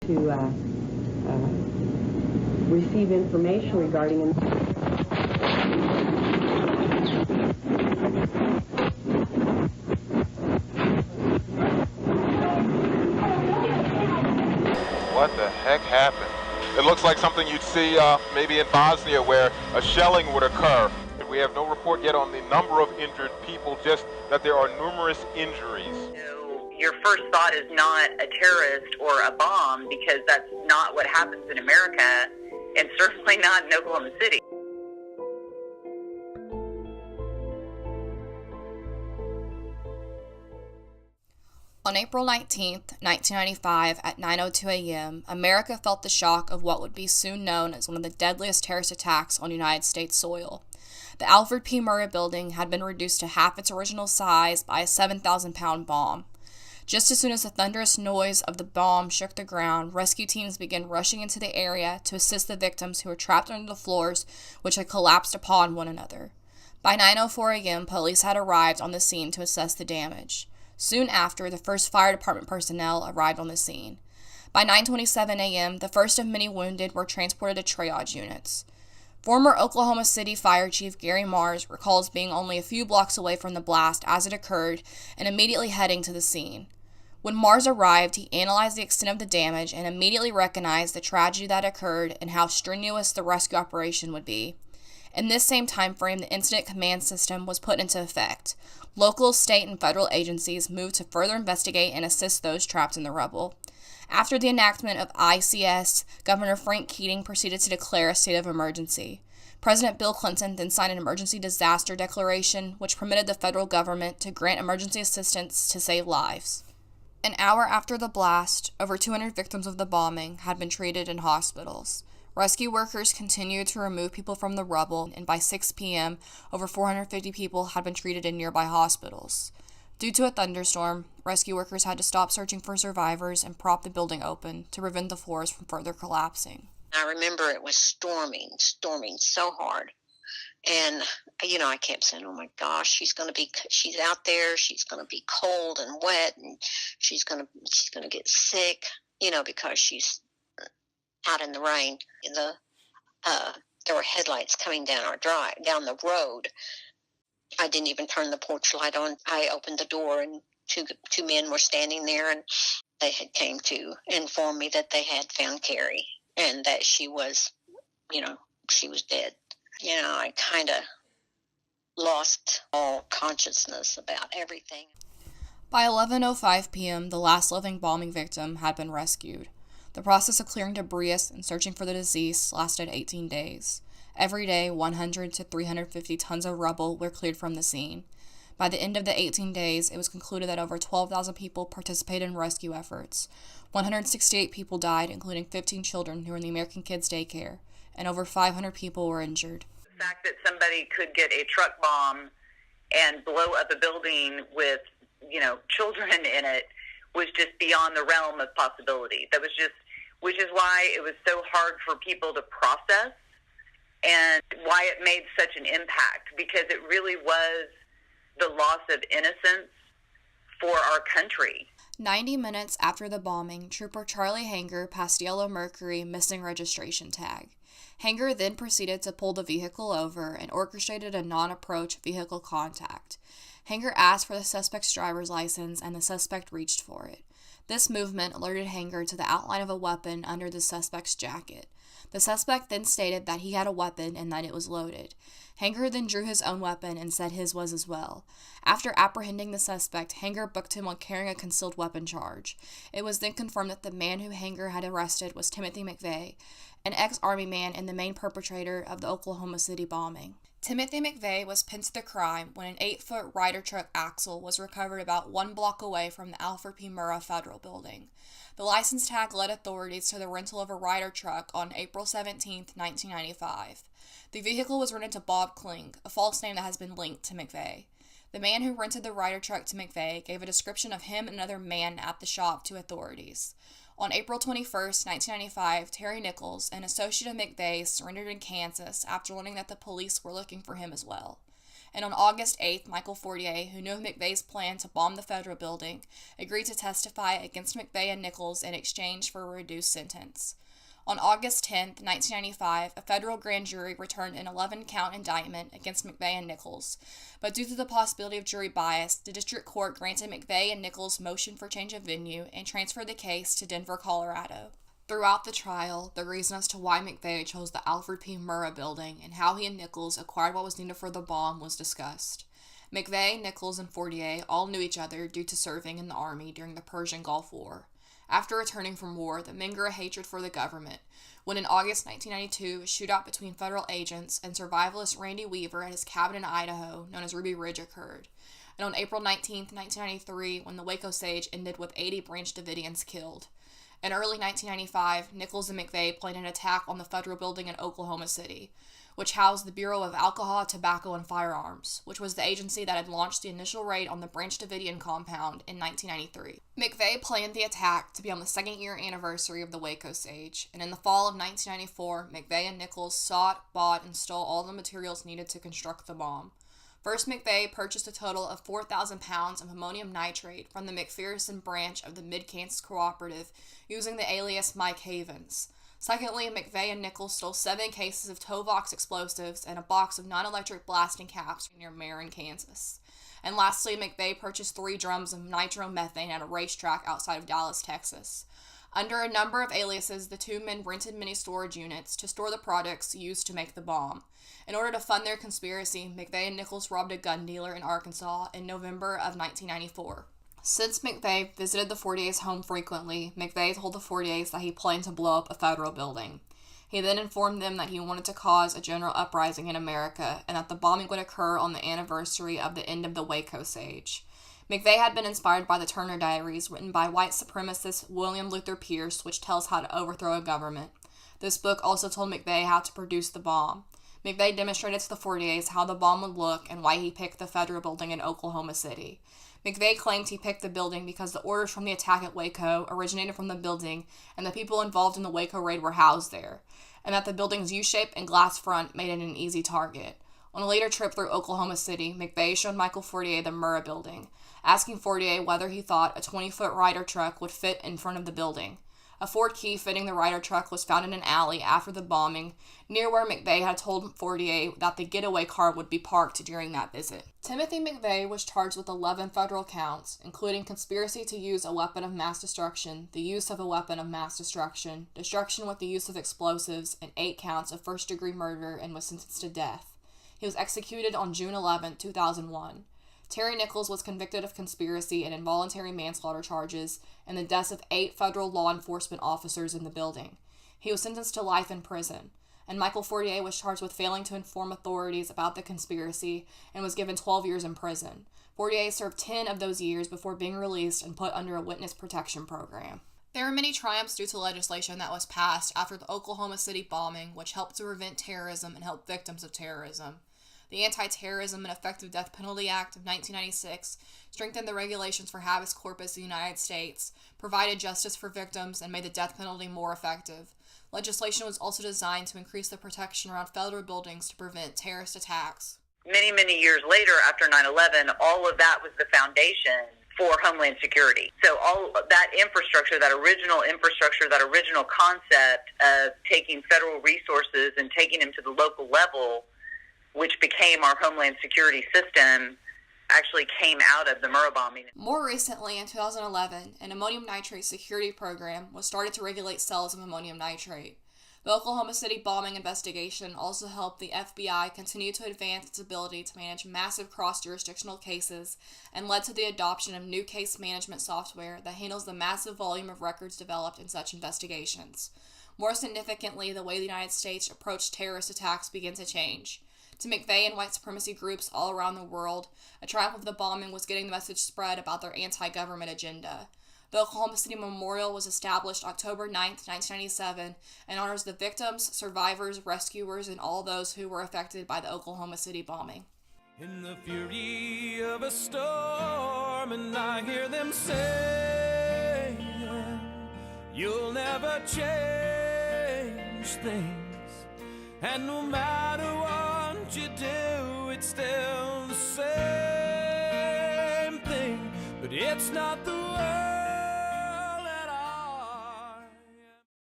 to receive information regarding him. What the heck happened? It looks like something you'd see maybe in Bosnia where a shelling would occur. We have no report yet on the number of injured people, just that there are numerous injuries. So your first thought is not a terrorist or a bomb, because that's not what happens in America, and certainly not in Oklahoma City. On April 19, 1995, at 9:02 a.m., America felt the shock of what would be soon known as one of the deadliest terrorist attacks on United States soil. The Alfred P. Murrah building had been reduced to half its original size by a 7,000-pound bomb. Just as soon as the thunderous noise of the bomb shook the ground, rescue teams began rushing into the area to assist the victims who were trapped under the floors, which had collapsed upon one another. By 9:04 a.m., police had arrived on the scene to assess the damage. Soon after, the first fire department personnel arrived on the scene. By 9:27 a.m., the first of many wounded were transported to triage units. Former Oklahoma City Fire Chief Gary Mars recalls being only a few blocks away from the blast as it occurred and immediately heading to the scene. When Mars arrived, he analyzed the extent of the damage and immediately recognized the tragedy that occurred and how strenuous the rescue operation would be. In this same time frame, the incident command system was put into effect. Local, state, and federal agencies moved to further investigate and assist those trapped in the rubble. After the enactment of ICS, Governor Frank Keating proceeded to declare a state of emergency. President Bill Clinton then signed an emergency disaster declaration, which permitted the federal government to grant emergency assistance to save lives. An hour after the blast, over 200 victims of the bombing had been treated in hospitals. Rescue workers continued to remove people from the rubble, and by 6 p.m., over 450 people had been treated in nearby hospitals. Due to a thunderstorm, rescue workers had to stop searching for survivors and prop the building open to prevent the floors from further collapsing. I remember it was storming so hard. And, I kept saying, oh my gosh, she's out there, she's going to be cold and wet, and she's going to get sick, because she's out in the rain. There were headlights coming down down the road. I didn't even turn the porch light on. I opened the door, and two men were standing there, and they had came to inform me that they had found Carrie and that she was dead. I kind of lost all consciousness about everything. By 11:05 p.m., the last living bombing victim had been rescued. The process of clearing debris and searching for the deceased lasted 18 days. Every day, 100 to 350 tons of rubble were cleared from the scene. By the end of the 18 days, it was concluded that over 12,000 people participated in rescue efforts. 168 people died, including 15 children who were in the American Kids Daycare, and over 500 people were injured. The fact that somebody could get a truck bomb and blow up a building with, children in it was just beyond the realm of possibility. Which is why it was so hard for people to process and why it made such an impact, because it really was the loss of innocence for our country. 90 minutes after the bombing, Trooper Charlie Hanger passed yellow Mercury missing registration tag. Hanger then proceeded to pull the vehicle over and orchestrated a non-approach vehicle contact. Hanger asked for the suspect's driver's license, and the suspect reached for it. This movement alerted Hanger to the outline of a weapon under the suspect's jacket. The suspect then stated that he had a weapon and that it was loaded. Hanger then drew his own weapon and said his was as well. After apprehending the suspect, Hanger booked him on carrying a concealed weapon charge. It was then confirmed that the man who Hanger had arrested was Timothy McVeigh, an ex-Army man and the main perpetrator of the Oklahoma City bombing. Timothy McVeigh was pinned to the crime when an 8-foot Ryder truck axle was recovered about 1 block away from the Alfred P. Murrah Federal Building. The license tag led authorities to the rental of a Ryder truck on April 17, 1995. The vehicle was rented to Bob Kling, a false name that has been linked to McVeigh. The man who rented the Ryder truck to McVeigh gave a description of him and another man at the shop to authorities. On April 21, 1995, Terry Nichols, an associate of McVeigh, surrendered in Kansas after learning that the police were looking for him as well. And on August 8th, Michael Fortier, who knew of McVeigh's plan to bomb the federal building, agreed to testify against McVeigh and Nichols in exchange for a reduced sentence. On August 10, 1995, a federal grand jury returned an 11-count indictment against McVeigh and Nichols, but due to the possibility of jury bias, the district court granted McVeigh and Nichols' motion for change of venue and transferred the case to Denver, Colorado. Throughout the trial, the reason as to why McVeigh chose the Alfred P. Murrah building and how he and Nichols acquired what was needed for the bomb was discussed. McVeigh, Nichols, and Fortier all knew each other due to serving in the Army during the Persian Gulf War. After returning from war, the men grew a hatred for the government, when in August 1992, a shootout between federal agents and survivalist Randy Weaver at his cabin in Idaho, known as Ruby Ridge, occurred. And on April 19, 1993, when the Waco siege ended with 80 Branch Davidians killed. In early 1995, Nichols and McVeigh planned an attack on the federal building in Oklahoma City, which housed the Bureau of Alcohol, Tobacco, and Firearms, which was the agency that had launched the initial raid on the Branch Davidian compound in 1993. McVeigh planned the attack to be on the second-year anniversary of the Waco siege, and in the fall of 1994, McVeigh and Nichols sought, bought, and stole all the materials needed to construct the bomb. First, McVeigh purchased a total of 4,000 pounds of ammonium nitrate from the McPherson branch of the Mid-Kansas Cooperative using the alias Mike Havens. Secondly, McVeigh and Nichols stole 7 cases of Tovox explosives and a box of non-electric blasting caps near Marin, Kansas. And lastly, McVeigh purchased 3 drums of nitromethane at a racetrack outside of Dallas, Texas. Under a number of aliases, the two men rented mini storage units to store the products used to make the bomb. In order to fund their conspiracy, McVeigh and Nichols robbed a gun dealer in Arkansas in November of 1994. Since McVeigh visited the Fortiers' home frequently, McVeigh told the Fortiers that he planned to blow up a federal building. He then informed them that he wanted to cause a general uprising in America and that the bombing would occur on the anniversary of the end of the Waco siege. McVeigh had been inspired by the Turner Diaries, written by white supremacist William Luther Pierce, which tells how to overthrow a government. This book also told McVeigh how to produce the bomb. McVeigh demonstrated to the Fortiers how the bomb would look and why he picked the federal building in Oklahoma City. McVeigh claimed he picked the building because the orders from the attack at Waco originated from the building and the people involved in the Waco raid were housed there, and that the building's U-shape and glass front made it an easy target. On a later trip through Oklahoma City, McVeigh showed Michael Fortier the Murrah building, asking Fortier whether he thought a 20-foot Ryder truck would fit in front of the building. A Ford key fitting the Ryder truck was found in an alley after the bombing, near where McVeigh had told Fortier that the getaway car would be parked during that visit. Timothy McVeigh was charged with 11 federal counts, including conspiracy to use a weapon of mass destruction, the use of a weapon of mass destruction, destruction with the use of explosives, and 8 counts of first-degree murder, and was sentenced to death. He was executed on June 11, 2001. Terry Nichols was convicted of conspiracy and involuntary manslaughter charges and the deaths of 8 federal law enforcement officers in the building. He was sentenced to life in prison, and Michael Fortier was charged with failing to inform authorities about the conspiracy and was given 12 years in prison. Fortier served 10 of those years before being released and put under a witness protection program. There were many triumphs due to legislation that was passed after the Oklahoma City bombing, which helped to prevent terrorism and help victims of terrorism. The Anti-Terrorism and Effective Death Penalty Act of 1996 strengthened the regulations for habeas corpus in the United States, provided justice for victims, and made the death penalty more effective. Legislation was also designed to increase the protection around federal buildings to prevent terrorist attacks. Many, many years later, after 9/11, all of that was the foundation for Homeland Security. So all of that infrastructure, that original concept of taking federal resources and taking them to the local level, which became our Homeland Security system, actually came out of the Murrah bombing. More recently, in 2011, an ammonium nitrate security program was started to regulate sales of ammonium nitrate. The Oklahoma City bombing investigation also helped the FBI continue to advance its ability to manage massive cross-jurisdictional cases and led to the adoption of new case management software that handles the massive volume of records developed in such investigations. More significantly, the way the United States approached terrorist attacks began to change. To McVeigh and white supremacy groups all around the world, a triumph of the bombing was getting the message spread about their anti-government agenda. The Oklahoma City Memorial was established October 9, 1997, and honors the victims, survivors, rescuers, and all those who were affected by the Oklahoma City bombing. In the fury of a storm, and I hear them say, you'll never change things, and no matter what don't you do? It's still the same thing, but it's not the